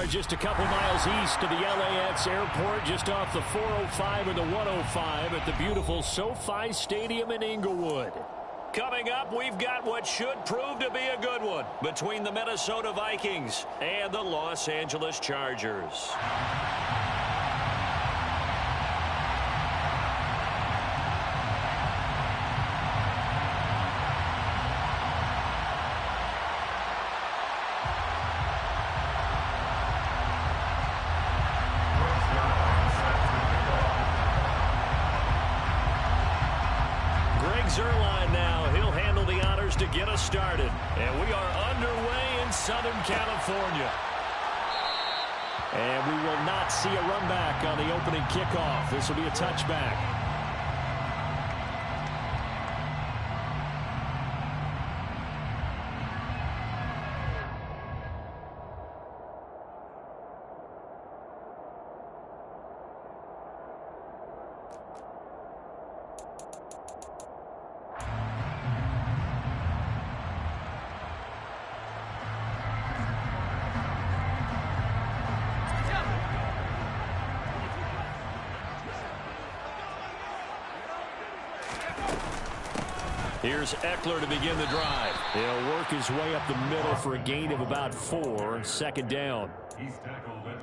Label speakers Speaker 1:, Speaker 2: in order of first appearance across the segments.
Speaker 1: just a couple miles east of the LAX airport, just off the 405 and the 105 at the beautiful SoFi Stadium in Inglewood. Coming up, we've got what should prove to be a good one between the Minnesota Vikings and the Los Angeles Chargers.
Speaker 2: Zerline now. He'll handle the honors to get us started. And we are underway in Southern California.
Speaker 1: And we will not see a run back on the opening kickoff. This will be a touchback. Here's Eckler to begin the drive. He'll work his way up the middle for a gain of about 4. Second down.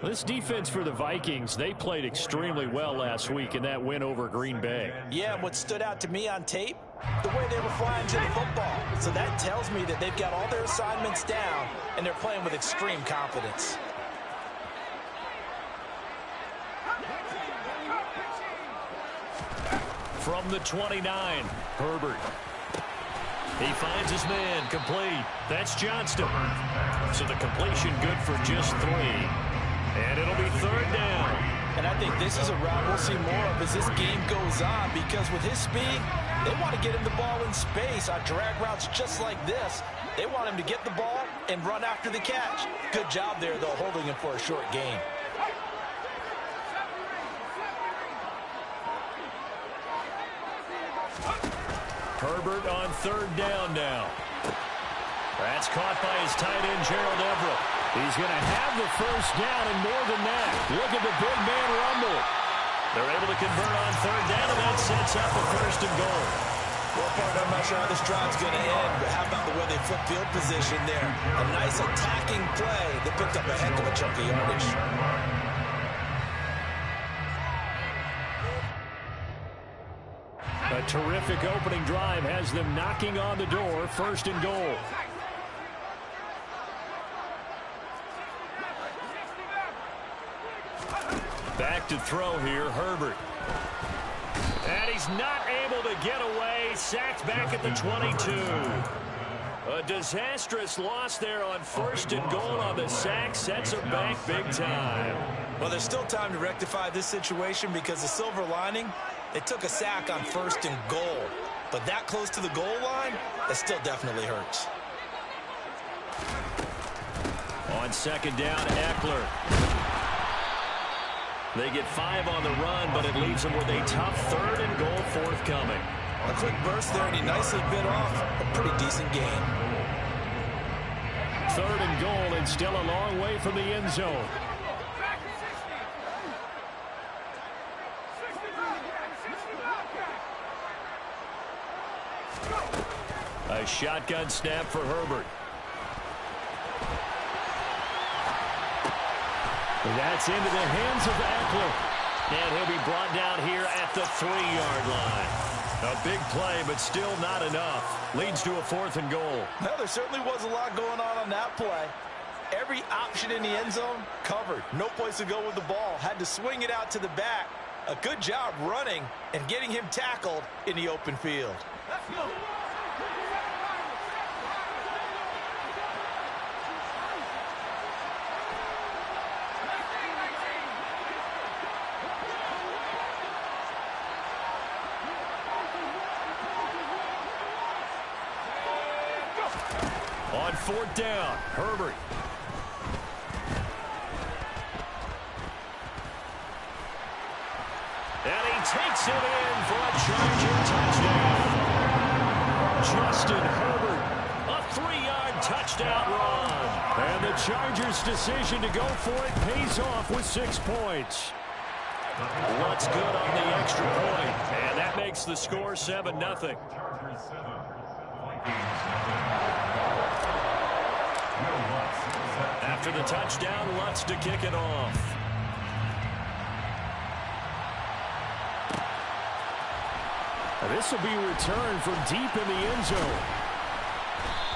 Speaker 1: This defense for the Vikings, they played extremely well last week in that win over Green Bay.
Speaker 3: Yeah, what stood out to me on tape, the way they were flying to the football. So that tells me that they've got all their assignments down, and they're playing with extreme confidence.
Speaker 1: From the 29, Herbert. He finds his man, complete. That's Johnston. So the completion good for just 3. And it'll be third down.
Speaker 3: And I think this is a route we'll see more of as this game goes on, because with his speed, they want to get him the ball in space on drag routes just like this. They want him to get the ball and run after the catch. Good job there, though, holding him for a short gain.
Speaker 1: Herbert on third down now. That's caught by his tight end, Gerald Everett. He's going to have the first down and more than that. Look at the big man rumble. They're able to convert on third down, and that sets up a first and goal.
Speaker 3: Well, partner, I'm not sure how this drive's going to end, but how about the way they flip field position there? A nice attacking play that picked up a heck of a chunk of yardage.
Speaker 1: A terrific opening drive has them knocking on the door. First and goal. Back to throw here, Herbert. And he's not able to get away. Sacked back at the 22. A disastrous loss there on first and goal on the sack. Sets him back big time.
Speaker 3: Well, there's still time to rectify this situation, because the silver lining, they took a sack on first and goal. But that close to the goal line, that still definitely hurts.
Speaker 1: On second down, Eckler. They get 5 on the run, but it leaves them with a tough third and goal forthcoming.
Speaker 3: A quick burst there, and he nicely bit off a pretty decent gain.
Speaker 1: Third and goal, and still a long way from the end zone. A shotgun snap for Herbert. That's into the hands of Eckler. And he'll be brought down here at the 3-yard line. A big play, but still not enough. Leads to a fourth and goal.
Speaker 3: Well, there certainly was a lot going on that play. Every option in the end zone covered. No place to go with the ball. Had to swing it out to the back. A good job running and getting him tackled in the open field. Let's go.
Speaker 1: On fourth down, Herbert. And he takes it in for a Charger touchdown. Justin Herbert, a 3-yard touchdown run. And the Chargers' decision to go for it pays off with 6 points. What's good on the extra point? And that makes the score 7-0. After the touchdown, Lutz to kick it off. This will be returned from deep in the end zone.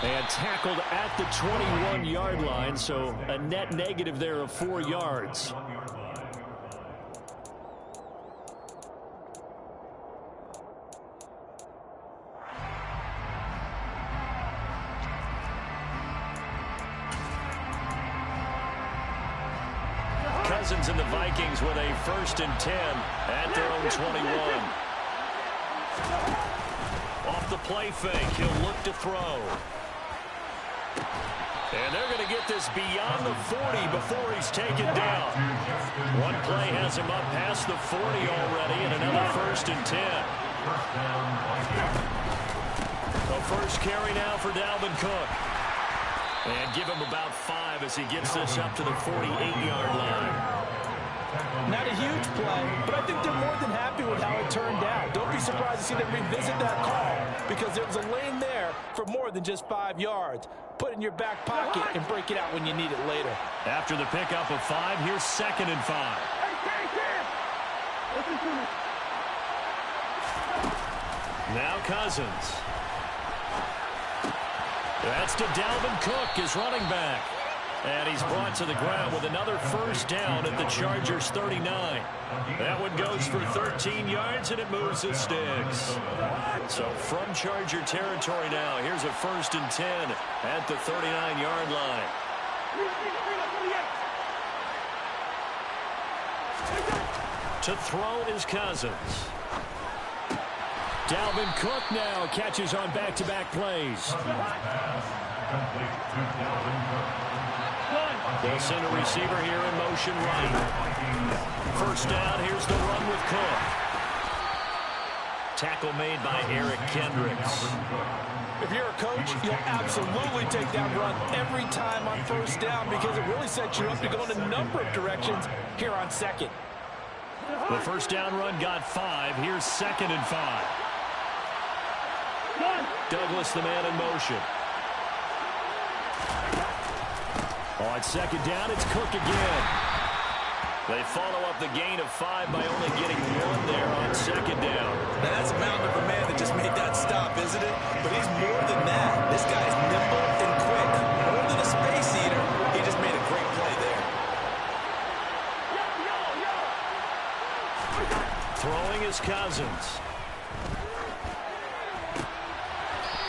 Speaker 1: And tackled at the 21-yard line, so a net negative there of 4 yards. Cousins and the Vikings with a 1st and 10 at their own 21. Off the play fake, he'll look to throw. And they're going to get this beyond the 40 before he's taken down. One play has him up past the 40 already, and another 1st and 10. The first carry now for Dalvin Cook. And give him about 5 as he gets this up to the 48-yard line.
Speaker 3: Not a huge play, but I think they're more than happy with how it turned out. Don't be surprised to see them revisit that call because there was a lane there for more than just 5 yards. Put it in your back pocket and break it out when you need it later.
Speaker 1: After the pickup of 5, here's 2nd and 5. Now Cousins. That's to Dalvin Cook, his running back. And he's brought to the ground with another 1st down at the Chargers' 39. That one goes for 13 yards, and it moves the sticks. So from Charger territory now, here's a 1st and 10 at the 39-yard line. To throw is Cousins. Dalvin Cook now catches on back-to-back plays. They'll send a receiver here in motion right. 1st down, here's the run with Cook. Tackle made by Eric Kendricks.
Speaker 3: If you're a coach, you'll absolutely take that run every time on 1st down because it really sets you up to go in a number of directions here on 2nd.
Speaker 1: The 1st down run got 5. Here's 2nd and 5. Douglas, the man in motion. On 2nd down, it's Cook again. They follow up the gain of 5 by only getting 1 there on 2nd down.
Speaker 3: Now that's a mountain of a man that just made that stop, isn't it? But he's more than that. This guy's nimble and quick. More than a space eater, he just made a great play there.
Speaker 1: Throwing is Cousins.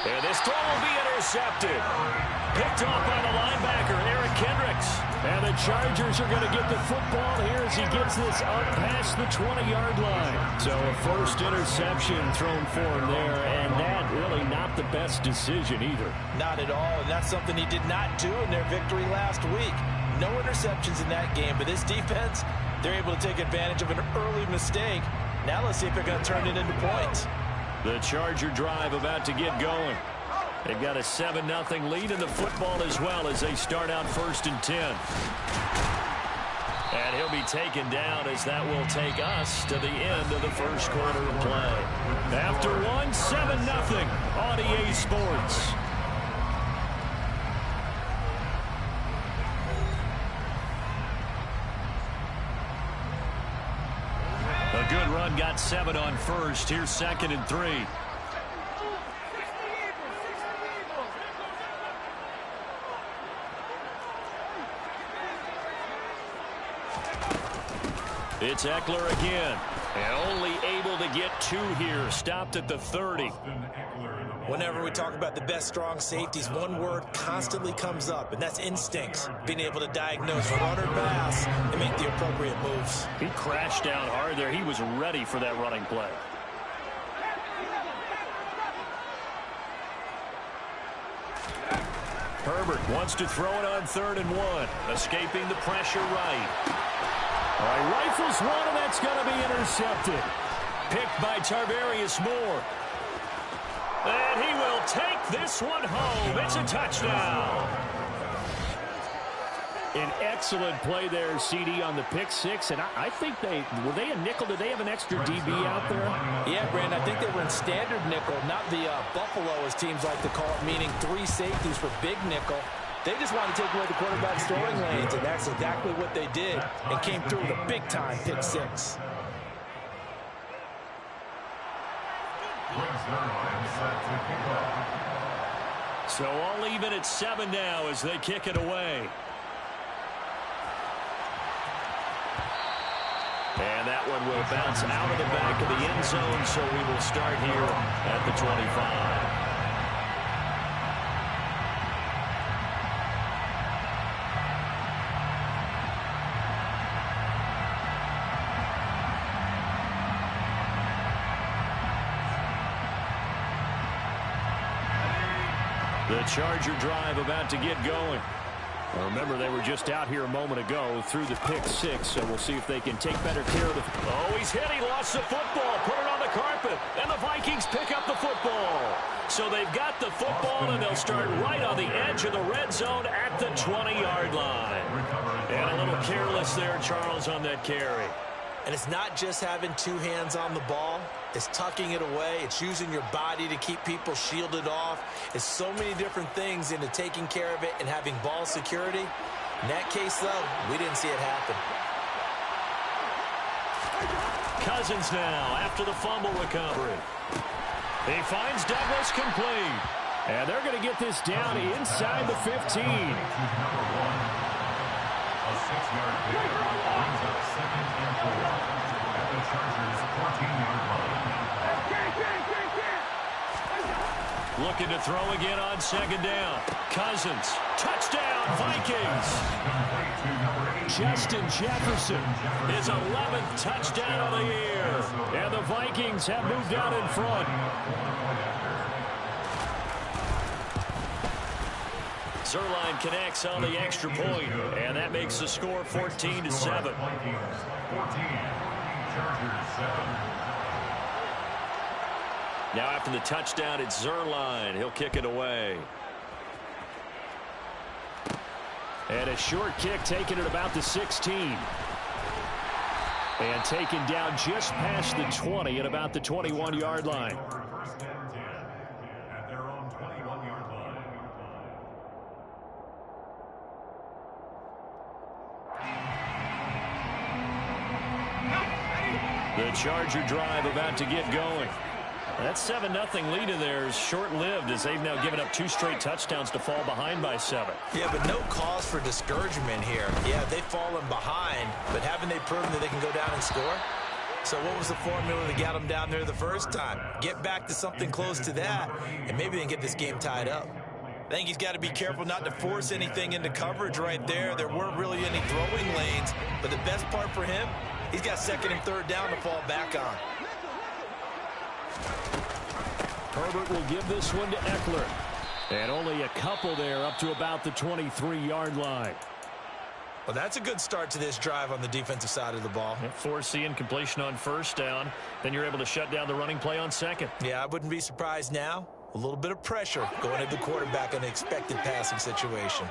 Speaker 1: And this throw will be intercepted. Picked off by the linebacker, Eric Kendricks. And the Chargers are going to get the football here as he gets this up past the 20-yard line. So a 1st interception thrown for him there, and that really not the best decision either.
Speaker 3: Not at all, and that's something he did not do in their victory last week. No interceptions in that game, but this defense, they're able to take advantage of an early mistake. Now let's see if they're going to turn it into points.
Speaker 1: The Charger drive about to get going. They've got a 7-0 lead in the football as well as they start out 1st and 10. And he'll be taken down as that will take us to the end of the 1st quarter of play. After one, 7-0 on EA Sports. A good run, got 7 on 1st. Here's 2nd and 3. It's Eckler again, and only able to get 2 here. Stopped at the 30.
Speaker 3: Whenever we talk about the best strong safeties, one word constantly comes up, and that's instincts. Being able to diagnose run or pass and make the appropriate moves.
Speaker 1: He crashed down hard there. He was ready for that running play. Herbert wants to throw it on 3rd and 1. Escaping the pressure right. All right, rifles one, and that's going to be intercepted. Picked by Tarvarius Moore. And he will take this one home. It's a touchdown. An excellent play there, CD, on the pick six. And I think were they a nickel? Did they have an extra DB out there?
Speaker 3: Yeah, Brandon, I think they were in standard nickel, not the Buffalo, as teams like to call it, meaning 3 safeties for big nickel. They just want to take away the quarterback's throwing lanes, and that's exactly what they did, and came through with a big-time pick six.
Speaker 1: So all even at 7 now as they kick it away. And that one will bounce out of the back of the end zone, so we will start here at the 25. The Charger drive about to get going. Remember, they were just out here a moment ago through the pick six, so we'll see if they can take better care of the... Oh, he's hit. He lost the football. Put it on the carpet. And the Vikings pick up the football. So they've got the football, and they'll start right on the edge of the red zone at the 20-yard line. And a little careless there, Charles, on that carry.
Speaker 3: And it's not just having 2 hands on the ball. It's tucking it away. It's using your body to keep people shielded off. It's so many different things into taking care of it and having ball security. In that case, though, we didn't see it happen.
Speaker 1: Cousins now after the fumble recovery. He finds Douglas complete. And they're going to get this down inside the 15.
Speaker 4: A 6-yard gain brings up 2nd and 4 at the Chargers' 14-yard line.
Speaker 1: Looking to throw again on 2nd down. Cousins. Touchdown, Vikings. Justin Jefferson, his 11th touchdown of the year. And the Vikings have moved out in front. Zerline connects on the extra point, and that makes the score 14-7.
Speaker 4: 14, Chargers 7.
Speaker 1: Now after the touchdown, it's Zerline. He'll kick it away. And a short kick taken at about the 16. And taken down just past the 20 at about the 21-yard line.
Speaker 4: First and 10 at their own 21-yard line.
Speaker 1: The Charger drive about to get going. That 7-0 lead in there is short-lived as they've now given up 2 straight touchdowns to fall behind by 7.
Speaker 3: Yeah, but no cause for discouragement here. Yeah, they've fallen behind, but haven't they proven that they can go down and score? So what was the formula that got them down there the first time? Get back to something close to that, and maybe they can get this game tied up. I think he's got to be careful not to force anything into coverage right there. There weren't really any throwing lanes, but the best part for him, he's got 2nd and 3rd down to fall back on.
Speaker 1: Herbert will give this one to Eckler. And only a couple there up to about the 23-yard line.
Speaker 3: Well, that's a good start to this drive on the defensive side of the ball.
Speaker 1: Forcing completion on 1st down. Then you're able to shut down the running play on 2nd.
Speaker 3: Yeah, I wouldn't be surprised now. A little bit of pressure going at the quarterback in an expected passing situation.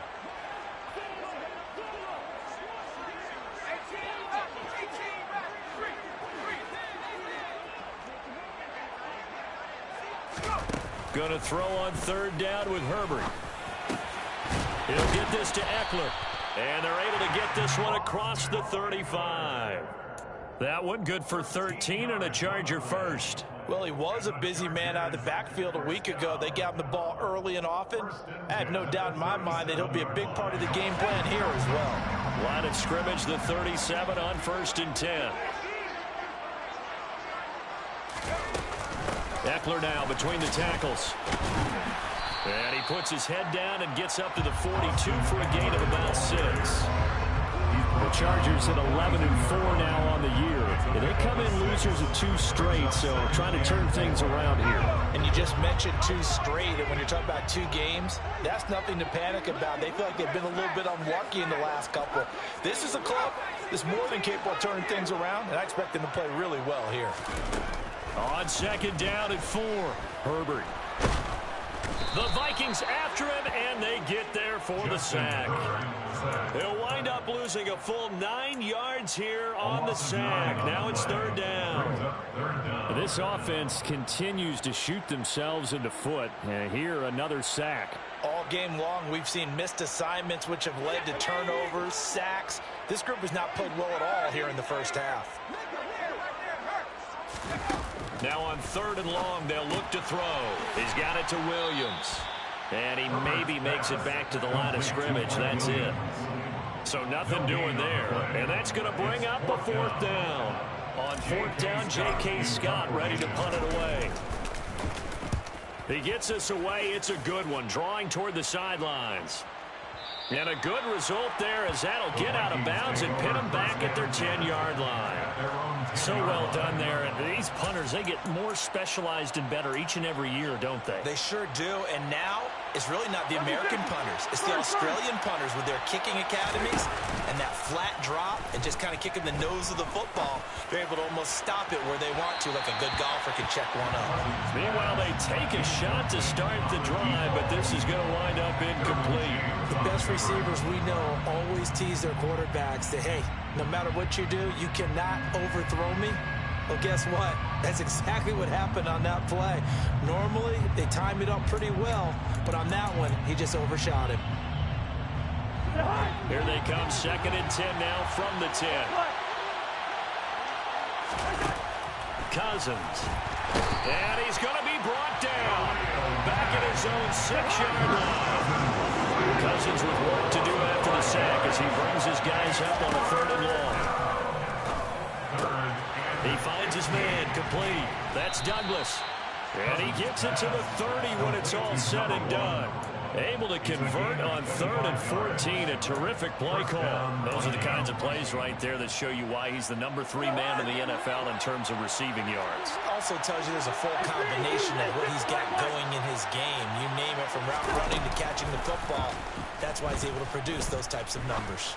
Speaker 1: Going to throw on 3rd down with Herbert. He'll get this to Eckler. And they're able to get this one across the 35. That one good for 13 and a Charger first.
Speaker 3: Well, he was a busy man out of the backfield a week ago. They got him the ball early and often. I have no doubt in my mind that he'll be a big part of the game plan here as well.
Speaker 1: Line of scrimmage, the 37 on 1st and 10. Eckler now between the tackles. And he puts his head down and gets up to the 42 for a gain of about 6. The Chargers at 11-4 now on the year. And they come in losers of 2 straight, so trying to turn things around here.
Speaker 3: And you just mentioned 2 straight, and when you're talking about 2 games, that's nothing to panic about. They feel like they've been a little bit unlucky in the last couple. This is a club that's more than capable of turning things around, and I expect them to play really well here.
Speaker 1: On 2nd down at 4, Herbert. The Vikings after him, and they get there for the sack. They'll wind up losing a full 9 yards here on the sack. Now it's third down.
Speaker 2: This offense continues to shoot themselves in the foot. And here, another sack.
Speaker 3: All game long, we've seen missed assignments, which have led to turnovers, sacks. This group has not played well at all here in the first half.
Speaker 1: Now on third and long, they'll look to throw. He's got it to Williams. And he maybe makes it back to the line of scrimmage. That's it. So nothing doing there. And that's going to bring up a fourth down. On fourth down, J.K. Scott ready to punt it away. He gets us away. It's a good one, drawing toward the sidelines. And a good result there as that'll get out of bounds and pin them back at their 10-yard line.
Speaker 2: So well done there. And these punters, they get more specialized and better each and every year, don't they?
Speaker 3: They sure do. And now it's really not the American punters. It's the Australian punters with their kicking academies and that flat drop and just kind of kicking the nose of the football. They're able to almost stop it where they want to, like a good golfer can check one up.
Speaker 1: Meanwhile, they take a shot to start the drive, but this is going to wind up incomplete.
Speaker 3: The best receivers we know always tease their quarterbacks that, hey, no matter what you do, you cannot overthrow me. Well, guess what? That's exactly what happened on that play. Normally, they time it up pretty well, but on that one, he just overshot him.
Speaker 1: Here they come, 2nd and 10 now from the 10. Cousins. And he's going to be brought down. Back at his own 6-yard line. Cousins with work to do after the sack as he brings his guys up on a 3rd and long. He finds his man complete. That's Douglas. And he gets it to the 30 when it's all said and done. Able to convert on 3rd and 14. A terrific play call.
Speaker 2: Those are the kinds of plays right there that show you why he's the number 3 man in the NFL in terms of receiving yards.
Speaker 3: Also tells you there's a full combination of what he's got going in his game. You name it, from route running to catching the football. That's why he's able to produce those types of numbers.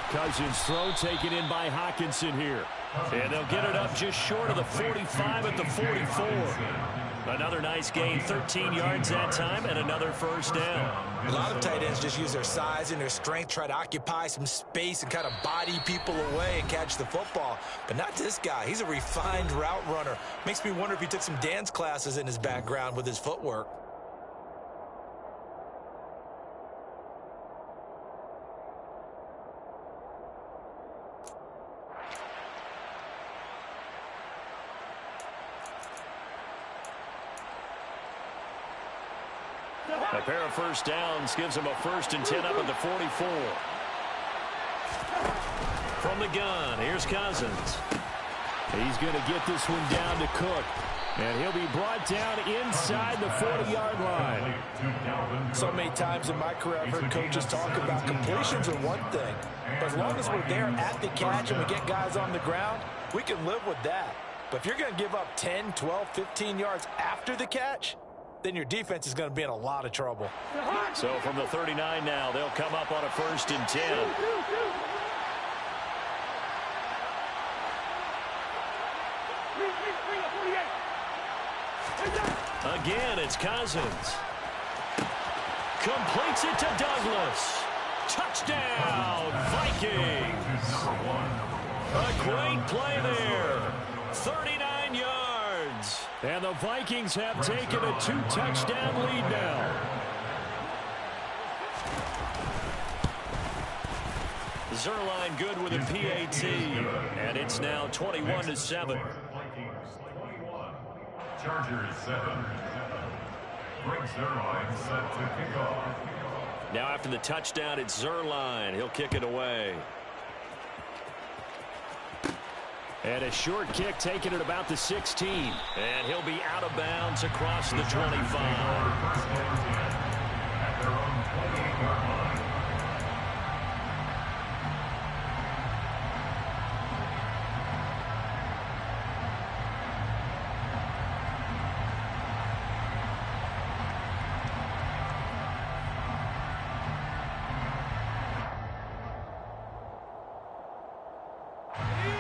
Speaker 2: Cousins' throw taken in by Hawkinson here.
Speaker 1: And they'll get it up just short of the 45 at the 44. Another nice gain, 13 yards that time, and another first down.
Speaker 3: A lot of tight ends just use their size and their strength, try to occupy some space and kind of body people away and catch the football. But not this guy. He's a refined route runner. Makes me wonder if he took some dance classes in his background with his footwork.
Speaker 1: A pair of first downs gives him a 1st and 10 up at the 44. From the gun, here's Cousins.
Speaker 2: He's going to get this one down to Cook. And he'll be brought down inside the 40-yard line.
Speaker 3: So many times in my career, I've heard coaches talk about completions are one thing. But as long as we're there at the catch and we get guys on the ground, we can live with that. But if you're going to give up 10, 12, 15 yards after the catch, then your defense is going to be in a lot of trouble.
Speaker 1: So from the 39 now, they'll come up on a 1st and 10. Again, it's Cousins. Completes it to Douglas. Touchdown, Vikings. A great play there. 39 yards.
Speaker 2: And the Vikings have taken a 2-touchdown lead now.
Speaker 1: Zerline good with a PAT. And it's now 21-7.
Speaker 4: Chargers 7. Greg Zerline set to kick off.
Speaker 1: Now after the touchdown, it's Zerline. He'll kick it away.
Speaker 2: And a short kick taken at about the 16.
Speaker 1: And he'll be out of bounds across the 25.
Speaker 4: At their own 28-yard line.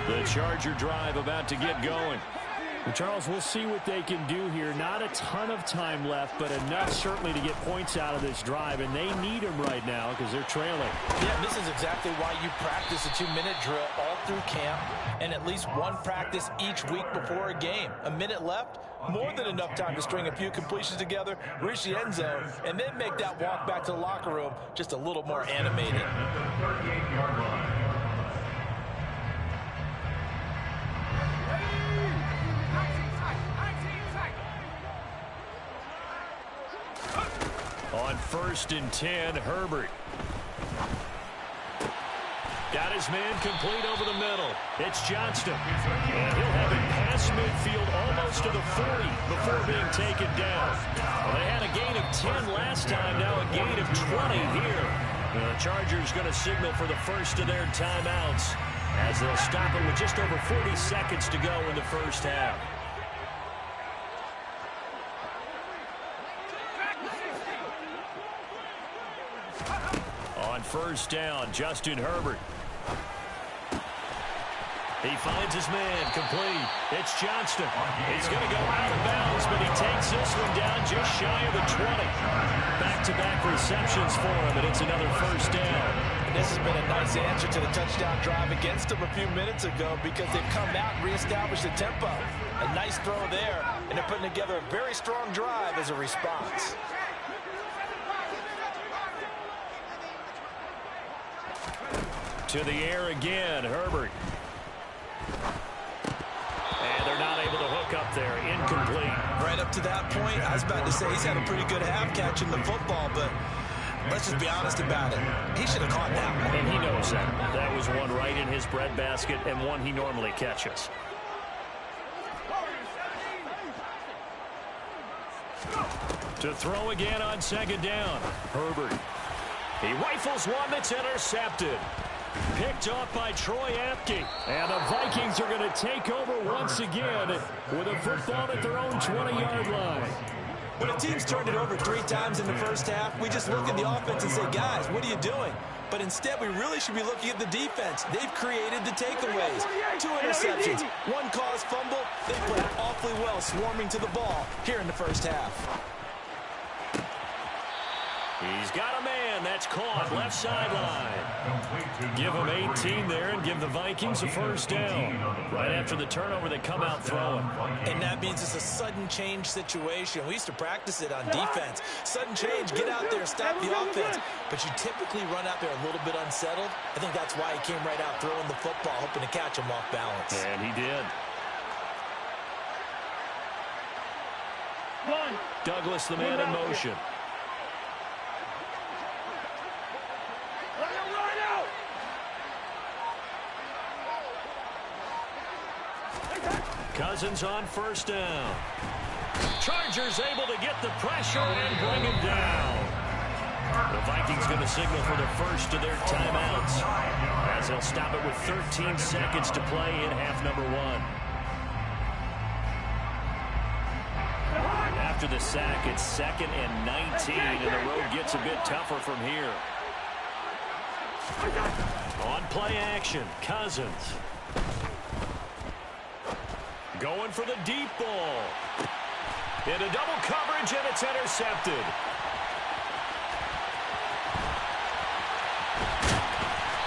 Speaker 1: The Charger drive about to get going.
Speaker 2: Well, Charles, we'll see what they can do here. Not a ton of time left, but enough certainly to get points out of this drive, and they need them right now because they're trailing.
Speaker 3: Yeah, this is exactly why you practice a 2-minute drill all through camp and at least one practice each week before a game. A minute left, more than enough time to string a few completions together, reach the end zone, and then make that walk back to the locker room just a little more animated.
Speaker 1: On 1st and 10, Herbert. Got his man complete over the middle. It's Johnston. And he'll have it past midfield almost to the 40 before being taken down. Well, they had a gain of 10 last time, now a gain of 20 here. The Chargers going to signal for the first of their timeouts as they'll stop it with just over 40 seconds to go in the first half. On 1st down, Justin Herbert. He finds his man complete. It's Johnston. He's going to go out of bounds, but he takes this one down just shy of the 20. Back-to-back receptions for him, and it's another 1st down.
Speaker 3: And this has been a nice answer to the touchdown drive against them a few minutes ago because they've come out and reestablished the tempo. A nice throw there, and they're putting together a very strong drive as a response.
Speaker 1: To the air again, Herbert. And they're not able to hook up there. Incomplete.
Speaker 3: Right up to that point, I was about to say he's had a pretty good half catching the football, but let's just be honest about it. He should have caught that one.
Speaker 1: And he knows that. That was one right in his breadbasket and one he normally catches. To throw again on 2nd down. Herbert. He rifles one that's intercepted. Picked off by Troy Apke. And the Vikings are going to take over once again with a football at their own 20-yard line.
Speaker 3: When a team's turned it over 3 times in the first half, we just look at the offense and say, guys, what are you doing? But instead, we really should be looking at the defense. They've created the takeaways. 2 interceptions, 1 caused fumble. They played awfully well swarming to the ball here in the first half.
Speaker 1: He's got a man that's caught left sideline. Give him 18 there and give the Vikings a 1st down. Right after the turnover, they come out throwing.
Speaker 3: And that means it's a sudden change situation. We used to practice it on defense. Sudden change, get out there, stop the offense. But you typically run out there a little bit unsettled. I think that's why he came right out throwing the football, hoping to catch him off balance.
Speaker 1: And he did. Douglas, the man in motion. Cousins on 1st down. Chargers able to get the pressure and bring him down. The Vikings going to signal for the first of their timeouts as they'll stop it with 13 seconds to play in half number 1. After the sack, it's 2nd and 19, and the road gets a bit tougher from here. On play action, Cousins. Going for the deep ball. Into double coverage, and it's intercepted.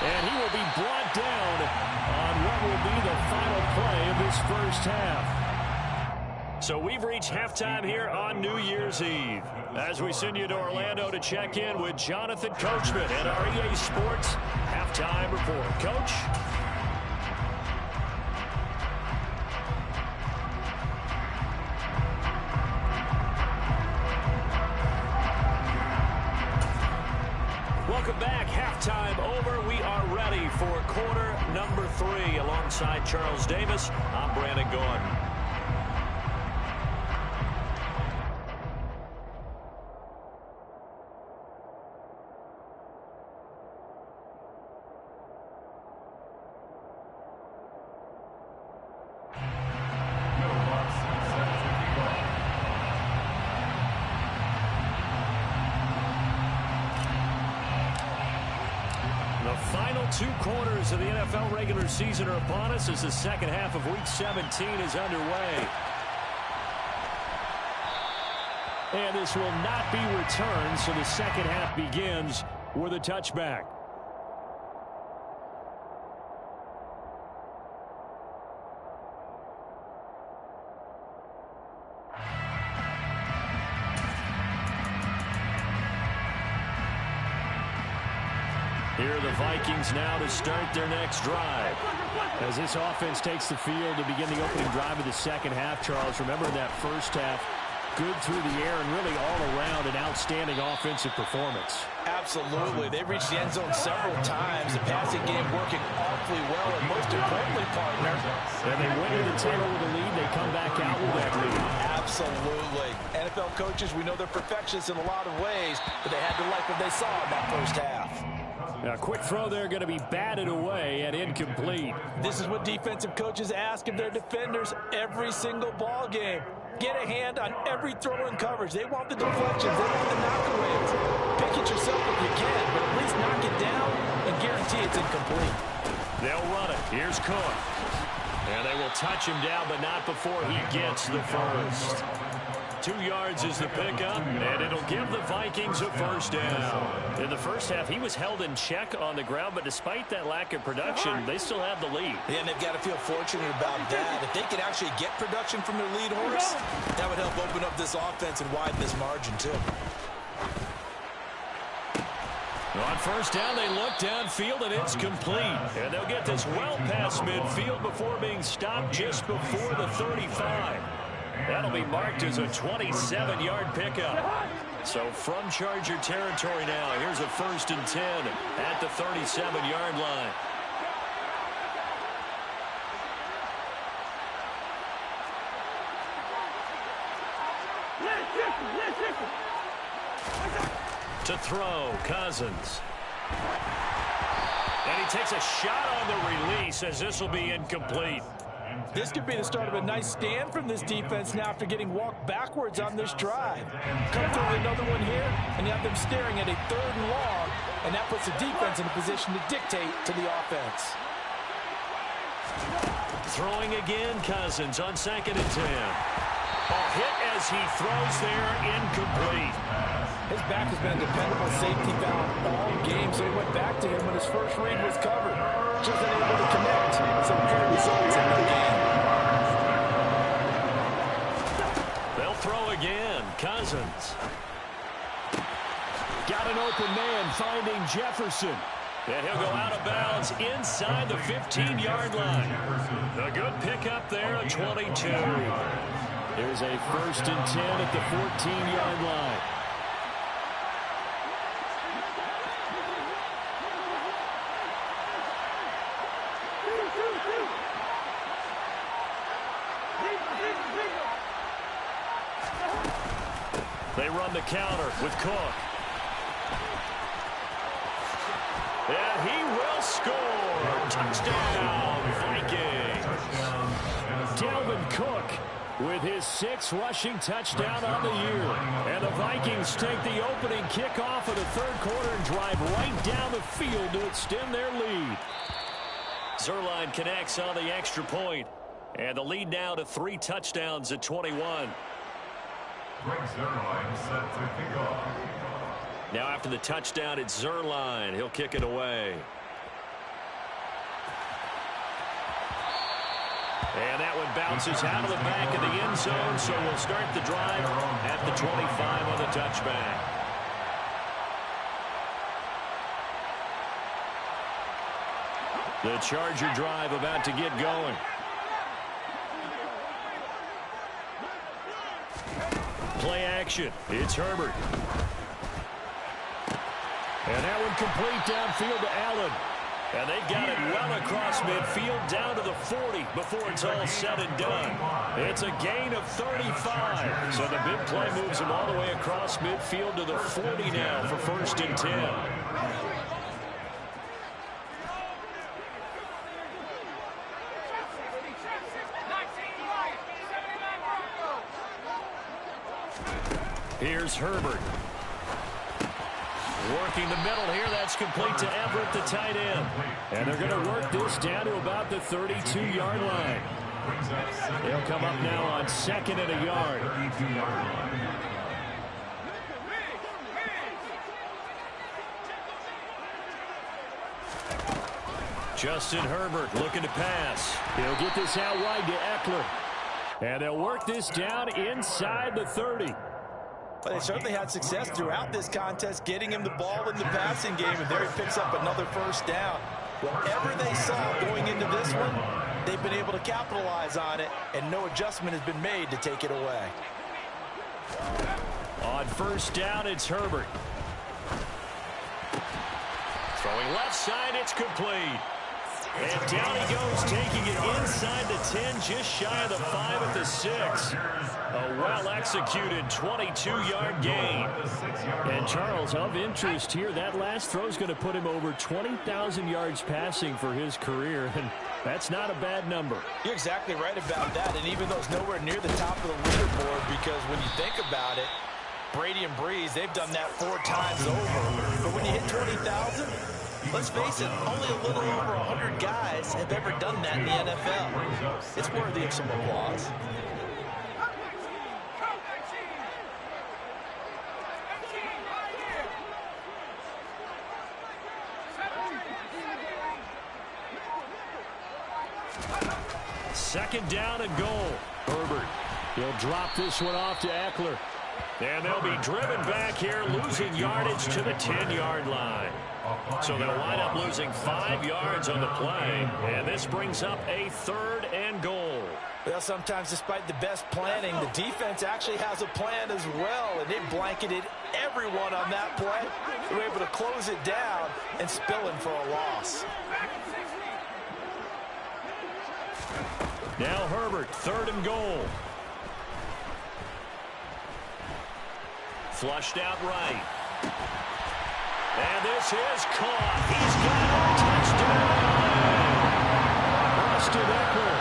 Speaker 1: And he will be brought down on what will be the final play of this first half. So we've reached halftime here on New Year's Eve. As we send you to Orlando to check in with Jonathan Coachman at our EA Sports Halftime Report. Coach? Welcome back. Halftime over. We are ready for quarter number 3. Alongside Charles Davis, I'm Brandon Gordon. The final 2 quarters of the NFL regular season are upon us as the second half of Week 17 is underway.
Speaker 2: And this will not be returned, so the second half begins with a touchback. Here are the Vikings now to start their next drive. As this offense takes the field to begin the opening drive of the second half, Charles, remember in that first half, good through the air and really all around an outstanding offensive performance.
Speaker 3: Absolutely. They reached the end zone several times. The passing game working awfully well, and most importantly, partner,
Speaker 2: and they went to the table with a lead. They come back out with that lead.
Speaker 3: Absolutely. NFL coaches, we know they're perfectionists in a lot of ways, but they had to like what they saw in that first half.
Speaker 2: A quick throw there going to be batted away and incomplete.
Speaker 3: This is what defensive coaches ask of their defenders every single ball game. Get a hand on every throw in coverage. They want the deflections. They want the knockaways. Pick it yourself if you can, but at least knock it down and guarantee it's incomplete.
Speaker 2: They'll run it. Here's Cook. And they will touch him down, but not before he gets the first. 2 yards is the pickup, and it'll give the Vikings a first down. In the first half, he was held in check on the ground, but despite that lack of production, they still have the lead.
Speaker 3: Yeah, and they've got to feel fortunate about that. If they could actually get production from their lead horse, that would help open up this offense and widen this margin, too.
Speaker 2: On first down, they look downfield, and it's complete. And they'll get this well past midfield before being stopped just before the 35. That'll be marked as a 27-yard pickup. So from Charger territory now, here's a 1st and 10 at the 37-yard line. To throw, Cousins. And he takes a shot on the release as this will be incomplete.
Speaker 3: This could be the start of a nice stand from this defense now after getting walked backwards on this drive. Come through with another one here, and you have them staring at a 3rd and long, and that puts the defense in a position to dictate to the offense.
Speaker 2: Throwing again, Cousins on 2nd and 10. A hit as he throws there, incomplete.
Speaker 3: His back has been a dependable safety valve all game, so he went back to him when his first read was covered. Just unable to connect. Some good results in the game.
Speaker 2: They'll throw again. Cousins. Got an open man finding Jefferson. And he'll go out of bounds inside the 15-yard line. A good pickup there, a 22. There's a 1st and 10 at the 14-yard line. They run the counter with Cook. And he will score. Touchdown, Vikings. Dalvin Cook with his 6th rushing touchdown on the year. And the Vikings take the opening kickoff of the 3rd quarter and drive right down the field to extend their lead. Zuerlein connects on the extra point. And the lead now to 3 touchdowns at 21. Now after the touchdown, it's Zuerlein. He'll kick it away. And that one bounces out of the back of the end zone, so we'll start the drive at the 25 on the touchback. The Charger drive about to get going. Play action. It's Herbert. And that one complete downfield to Allen. And they got it well across midfield down to the 40 before it's all said and done. It's a gain of 35. So the big play moves them all the way across midfield to the 40 now for 1st and 10. Here's Herbert. Working the middle here. That's complete to Everett, the tight end. And they're going to work this down to about the 32-yard line. They'll come up now on 2nd and a yard.
Speaker 1: Justin Herbert looking to pass. He'll get this out wide to Eckler. And they'll work this down inside the 30.
Speaker 3: But they certainly had success throughout this contest getting him the ball in the passing game, and there he picks up another first down. Whatever they saw going into this one, they've been able to capitalize on it, and no adjustment has been made to take it away.
Speaker 1: On first down, it's Herbert. Throwing left side, it's complete. And down he goes, taking it inside the 10, just shy of the 5 at the 6. A well-executed 22-yard gain. And Charles, of interest here, that last throw is going to put him over 20,000 yards passing for his career, and that's not a bad number.
Speaker 3: You're exactly right about that, and even though it's nowhere near the top of the leaderboard, because when you think about it, Brady and Breeze, they've done that 4 times over. But when you hit 20,000, let's face it, only a little over 100 guys have ever done that in the NFL. It's worthy of some applause.
Speaker 1: Second down and goal. Herbert, he'll drop this one off to Eckler. And they'll be driven back here, losing yardage to the 10-yard line. So they'll wind up losing 5 yards on the play. And this brings up a 3rd and goal.
Speaker 3: Well, sometimes despite the best planning, the defense actually has a plan as well. And they blanketed everyone on that play. They were able to close it down and spill in for a loss.
Speaker 1: Now Herbert, 3rd and goal. Flushed out right. And this is caught. He's got a touchdown. Austin Eckler.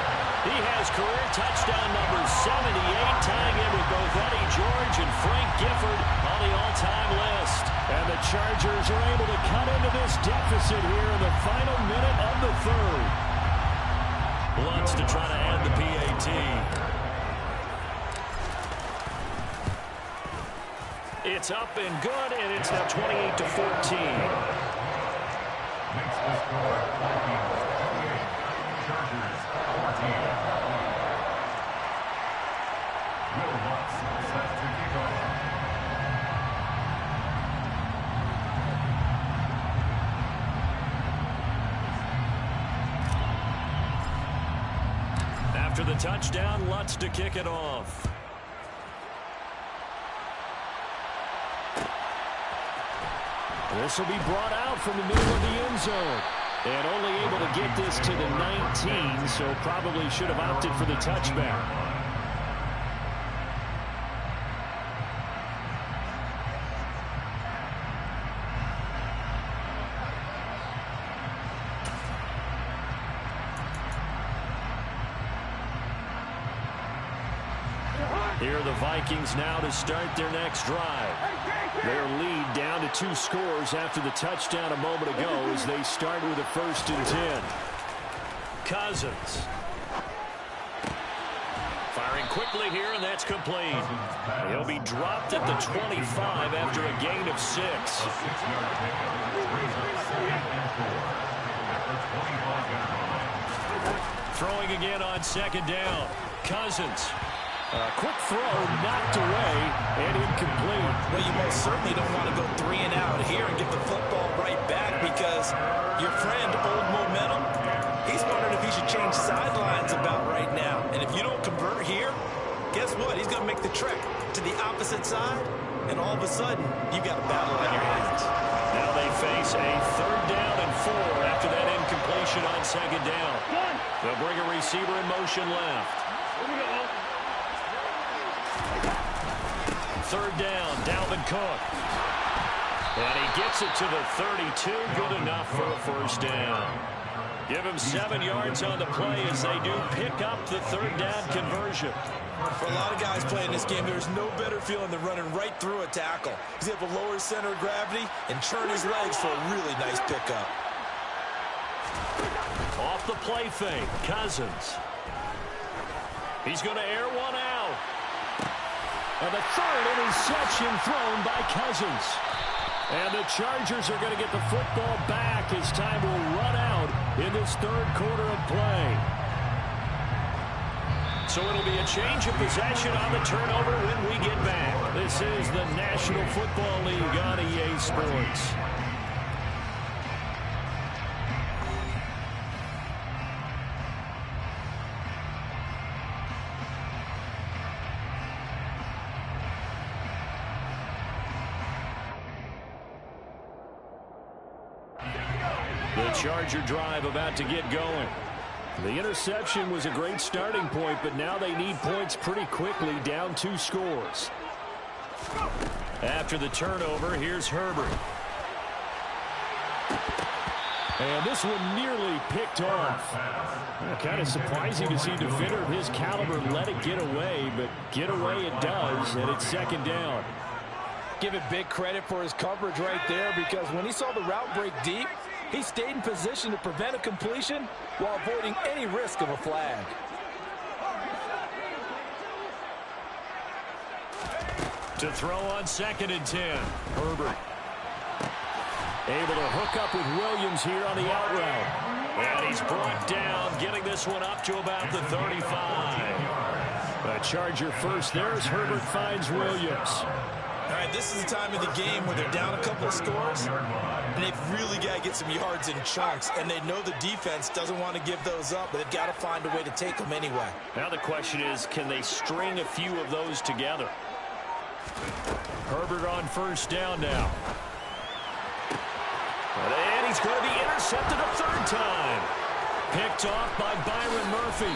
Speaker 1: He has career touchdown number 78, tying in with both Eddie George and Frank Gifford on the all-time list. And the Chargers are able to cut into this deficit here in the final minute of the 3rd. Wants to try to add the PAT. It's up and good, and it's now 28-14.
Speaker 4: Makes the score Vikings 28, Chargers 14. Will Lutz set to kick off.
Speaker 1: After the touchdown, Lutz to kick it off. This will be brought out from the middle of the end zone. And only able to get this to the 19, so probably should have opted for the touchback. Here are the Vikings now to start their next drive. Their lead down to 2 scores after the touchdown a moment ago as they start with a 1st and 10. Cousins. Firing quickly here, and that's complete. He'll be dropped at the 25 after a gain of 6. Throwing again on 2nd down. Cousins. Quick throw, knocked away, and incomplete.
Speaker 3: Well, you most certainly don't want to go 3 and out here and get the football right back, because your friend, Old Momentum, he's wondering if he should change sidelines about right now. And if you don't convert here, guess what? He's going to make the trek to the opposite side, and all of a sudden, you've got a battle on your hands.
Speaker 1: Now they face a 3rd down and 4 after that incompletion on 2nd down. They'll bring a receiver in motion left. 3rd down, Dalvin Cook. And he gets it to the 32, good enough for a 1st down. Give him 7 yards on the play as they do pick up the 3rd down conversion.
Speaker 3: For a lot of guys playing this game, there's no better feeling than running right through a tackle. He's able to lower his center of gravity and churn his legs for a really nice pickup.
Speaker 1: Off the play fake, Cousins. He's going to air one out. And the 3rd interception thrown by Cousins. And the Chargers are going to get the football back as time will run out in this third quarter of play. So it'll be a change of possession on the turnover when we get back. This is the National Football League on EA Sports. The Charger drive about to get going. The interception was a great starting point, but now they need points pretty quickly, down 2 scores. After the turnover, here's Herbert. And this one nearly picked off. Kind of surprising to see a defender of his caliber let it get away, but get away it does, and it's second down.
Speaker 3: Give it big credit for his coverage right there, because when he saw the route break deep, he stayed in position to prevent a completion while avoiding any risk of a flag.
Speaker 1: To throw on 2nd and 10. Herbert. Able to hook up with Williams here on the out route. And he's brought down, getting this one up to about the 35. A Charger first. There's Herbert finds Williams.
Speaker 3: All right, this is the time of the game where they're down a couple of scores, and they've really got to get some yards in chunks, and they know the defense doesn't want to give those up, but they've got to find a way to take them anyway.
Speaker 1: Now the question is, can they string a few of those together? Herbert on first down now. And he's going to be intercepted a 3rd time. Picked off by Byron Murphy.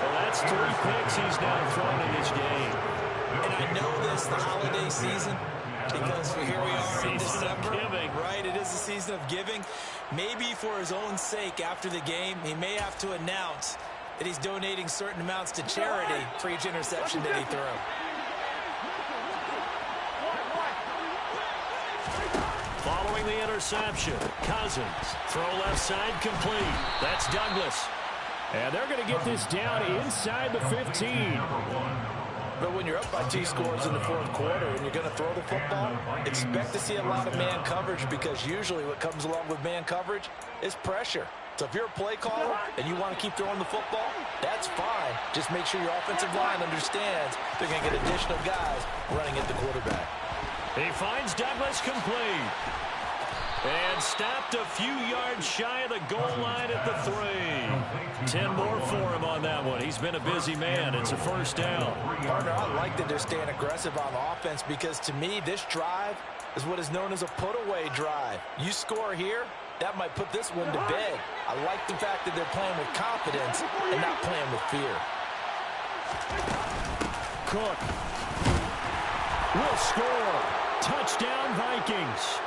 Speaker 1: Well, that's 3 picks he's now thrown in this game.
Speaker 3: And I know this, the holiday season, because here we are in December, right? It is the season of giving. Maybe for his own sake after the game, he may have to announce that he's donating certain amounts to charity for each interception that he threw.
Speaker 1: Following the interception, Cousins, throw left side complete. That's Douglas. And they're going to get this down inside the 15.
Speaker 3: But when you're up by 2 scores in the 4th quarter and you're going to throw the football, expect to see a lot of man coverage, because usually what comes along with man coverage is pressure. So if you're a play caller and you want to keep throwing the football, that's fine. Just make sure your offensive line understands they're going to get additional guys running at the quarterback.
Speaker 1: He finds Douglas complete. And stopped a few yards shy of the goal line at the 3. 10 more for him on that one. He's been a busy man. It's a first down.
Speaker 3: Partner, I like that they're staying aggressive on offense, because to me, this drive is what is known as a put-away drive. You score here, that might put this one to bed. I like the fact that they're playing with confidence and not playing with fear.
Speaker 1: Cook will score. Touchdown, Vikings.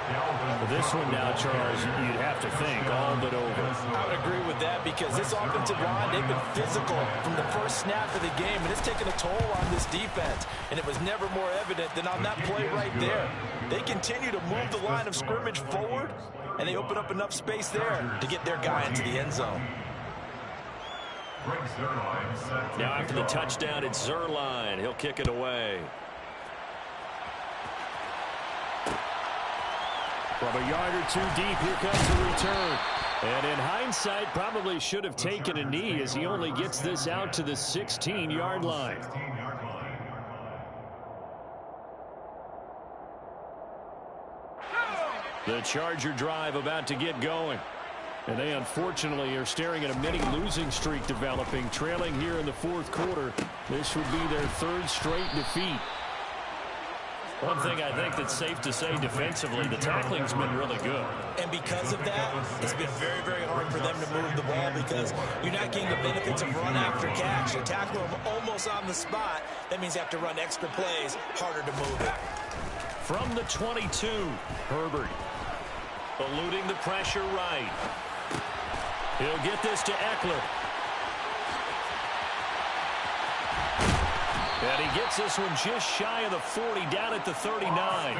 Speaker 1: This one now, Charles, you'd have to think all but over.
Speaker 3: I would agree with that, because this offensive line, they've been physical from the first snap of the game, and it's taken a toll on this defense, and it was never more evident than on that play right there. They continue to move the line of scrimmage forward, and they open up enough space there to get their guy into the end zone.
Speaker 1: Now after the touchdown, it's Zerline. He'll kick it away. From a yard or 2 deep, here comes the return. And in hindsight, probably should have taken a knee, as he only gets this out to the 16-yard line. The Charger drive about to get going. And they unfortunately are staring at a mini losing streak developing, trailing here in the 4th quarter. This would be their 3rd straight defeat. One thing I think that's safe to say defensively, the tackling's been really good.
Speaker 3: And because of that, it's been very, very hard for them to move the ball, because you're not getting the benefits of run after catch. You tackle them almost on the spot. That means you have to run extra plays, harder to move it.
Speaker 1: From the 22, Herbert. Eluding the pressure right. He'll get this to Eckler. And he gets this one just shy of the 40, down at the 39.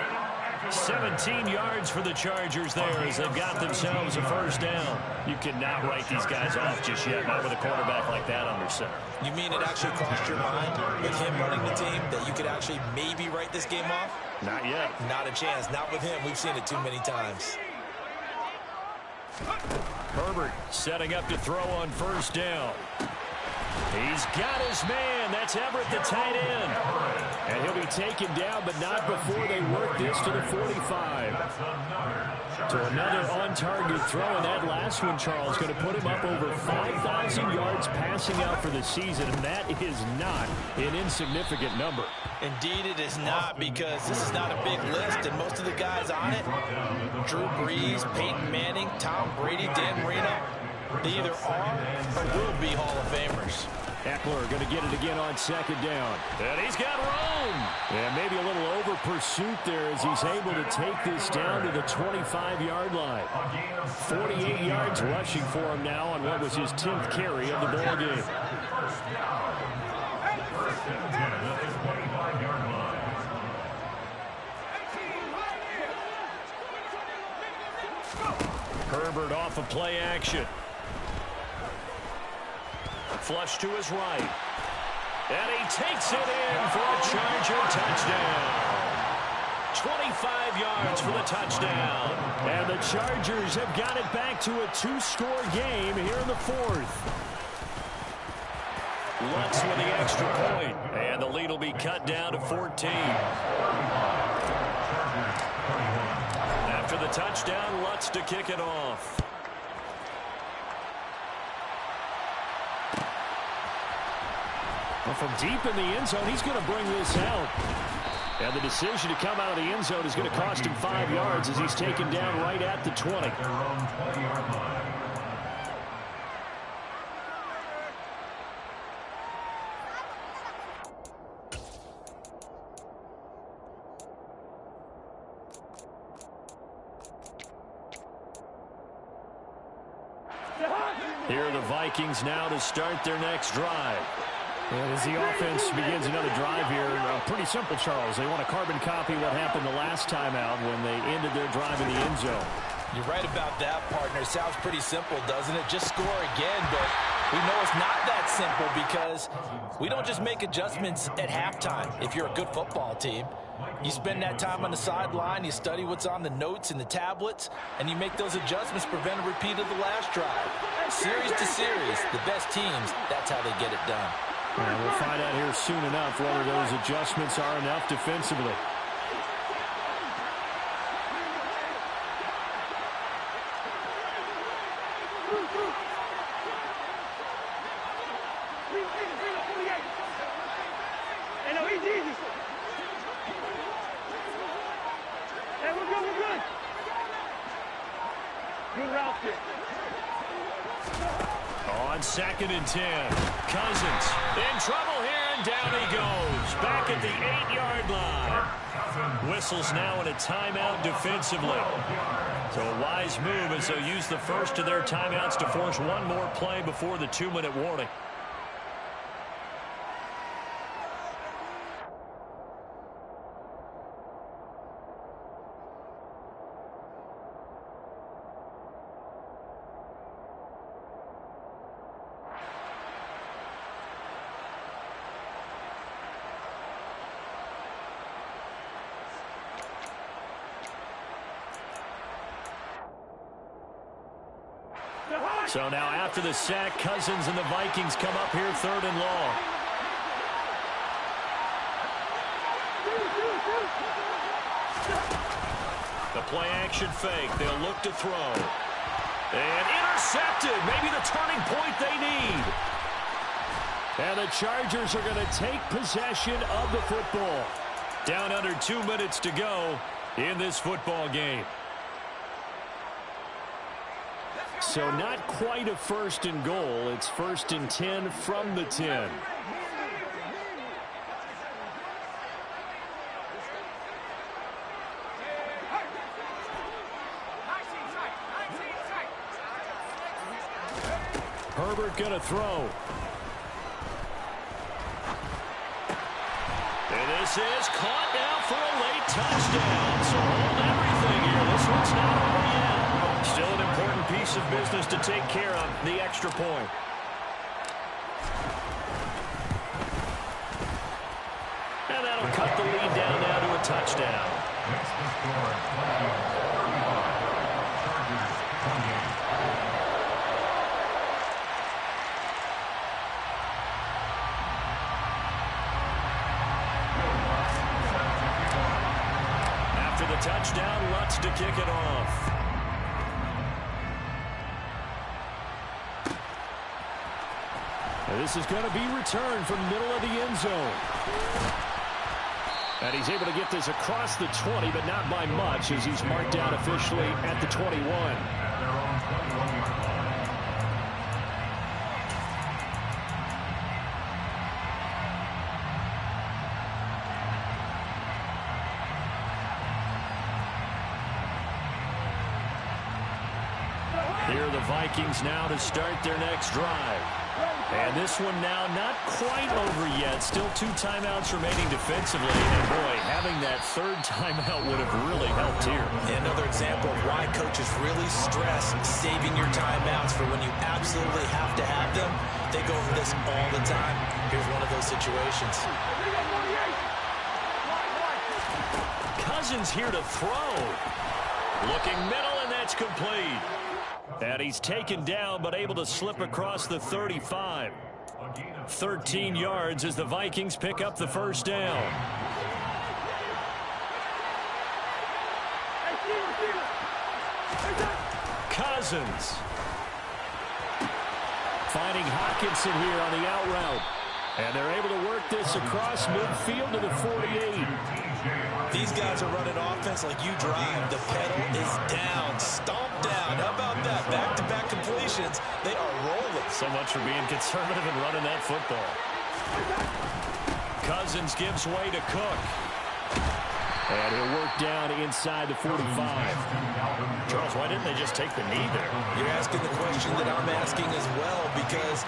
Speaker 1: 17 yards for the Chargers there as they've got themselves a first down. You cannot write these guys off just yet, not with a quarterback like that under center.
Speaker 3: You mean it actually crossed your mind with him running the team that you could actually maybe write this game off?
Speaker 1: Not yet.
Speaker 3: Not a chance. Not with him. We've seen it too many times.
Speaker 1: Herbert setting up to throw on first down. He's got his man. That's Everett, the tight end. And he'll be taken down, but not before they work this to the 45. So another on-target throw, and that last one, Charles, going to put him up over 5,000 yards passing out for the season, and that is not an insignificant number.
Speaker 3: Indeed it is not, because this is not a big list, and most of the guys on it, Drew Brees, Peyton Manning, Tom Brady, Dan Marino, they either are or will be Hall of Famers.
Speaker 1: Eckler going to get it again on second down. And he's got room. And maybe a little over pursuit there as he's able to take this down to the 25-yard line. 48 yards rushing for him now on what was his 10th carry of the ball game. Herbert off of play action. Flush to his right. And he takes it in for a Charger touchdown. 25 yards for the touchdown. And the Chargers have got it back to a two-score game here in the fourth. Lutz with the extra point. And the lead will be cut down to 14. After the touchdown, Lutz to kick it off. Well, from deep in the end zone, he's going to bring this out. And the decision to come out of the end zone is going to cost him 5 yards as he's taken down right at the 20. Here are the Vikings now to start their next drive. And as the offense begins another drive here, pretty simple, Charles. They want to carbon copy what happened the last time out when they ended their drive in the end zone.
Speaker 3: You're right about that, partner. Sounds pretty simple, doesn't it? Just score again, but we know it's not that simple because we don't just make adjustments at halftime if you're a good football team. You spend that time on the sideline, you study what's on the notes and the tablets, and you make those adjustments to prevent a repeat of the last drive. Series to series, the best teams, that's how they get it done.
Speaker 1: And we'll find out here soon enough whether those adjustments are enough defensively. On 2nd and 10, Cousins in trouble here, and down he goes. Back at the 8-yard line. Whistles now in a timeout defensively. So a wise move as they'll use the first of their timeouts to force one more play before the 2-minute warning. So now after the sack, Cousins and the Vikings come up here 3rd and long. The play action fake. They'll look to throw. And intercepted. Maybe the turning point they need. And the Chargers are going to take possession of the football. Down under 2 minutes to go in this football game. So not quite a 1st and goal. It's 1st and 10 from the 10. Herbert going to throw. And this is caught now for a late touchdown. So hold everything here. This one's not over yet. Still an important piece of business to take care of, the extra point. And that'll cut the lead down now to a touchdown.
Speaker 4: Next to score, Chargers 28.
Speaker 1: the touchdown. Lutz to kick it off. And this is going to be returned from the middle of the end zone. And he's able to get this across the 20, but not by much, as he's marked down officially at the 21. Here are the Vikings now to start their next drive. And this one now not quite over yet. Still 2 timeouts remaining defensively. And, boy, having that 3rd timeout would have really helped here.
Speaker 3: Another example of why coaches really stress saving your timeouts for when you absolutely have to have them. They go over this all the time. Here's one of those situations.
Speaker 1: Cousins here to throw. Looking middle, and that's complete. And he's taken down, but able to slip across the 35. 13 yards as the Vikings pick up the first down. Cousins. Finding Hawkinson here on the out route. And they're able to work this across midfield to the 48.
Speaker 3: These guys are running offense like you drive. The pedal is down, stomped down. How about that? Back-to-back completions. They are rolling.
Speaker 1: So much for being conservative and running that football. Cousins gives way to Cook. And he'll work down inside the 45. Charles, why didn't they just take the knee there?
Speaker 3: You're asking the question that I'm asking as well, because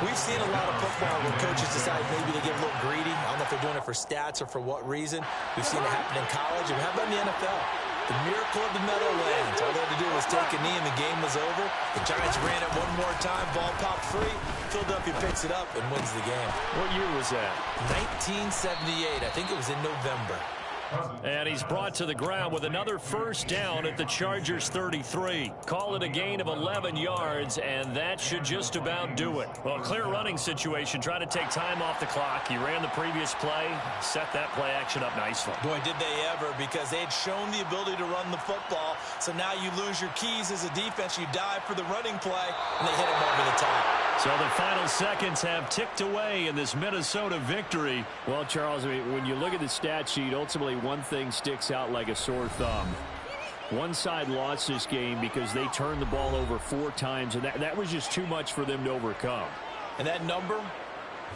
Speaker 3: we've seen a lot of football where coaches decide maybe they get a little greedy. I don't know if they're doing it for stats or for what reason. We've seen it happen in college. And how about in the NFL? The miracle of the Meadowlands. All they had to do was take a knee and the game was over. The Giants ran it one more time. Ball popped free. Philadelphia picks it up and wins the game.
Speaker 1: What year was that?
Speaker 3: 1978. I think it was in November.
Speaker 1: And he's brought to the ground with another first down at the Chargers 33. Call it a gain of 11 yards, and that should just about do it. Well, clear running situation. Try to take time off the clock. He ran the previous play, set that play action up nicely.
Speaker 3: Boy, did they ever, because they had shown the ability to run the football. So now you lose your keys as a defense. You dive for the running play, and they hit him over the top.
Speaker 1: So the final seconds have ticked away in this Minnesota victory. Well, Charles, I mean, when you look at the stat sheet, ultimately one thing sticks out like a sore thumb. One side lost this game because they turned the ball over 4 times, and that was just too much for them to overcome.
Speaker 3: And that number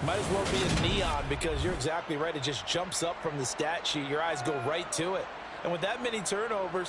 Speaker 3: might as well be a neon, because you're exactly right. It just jumps up from the stat sheet. Your eyes go right to it. And with that many turnovers,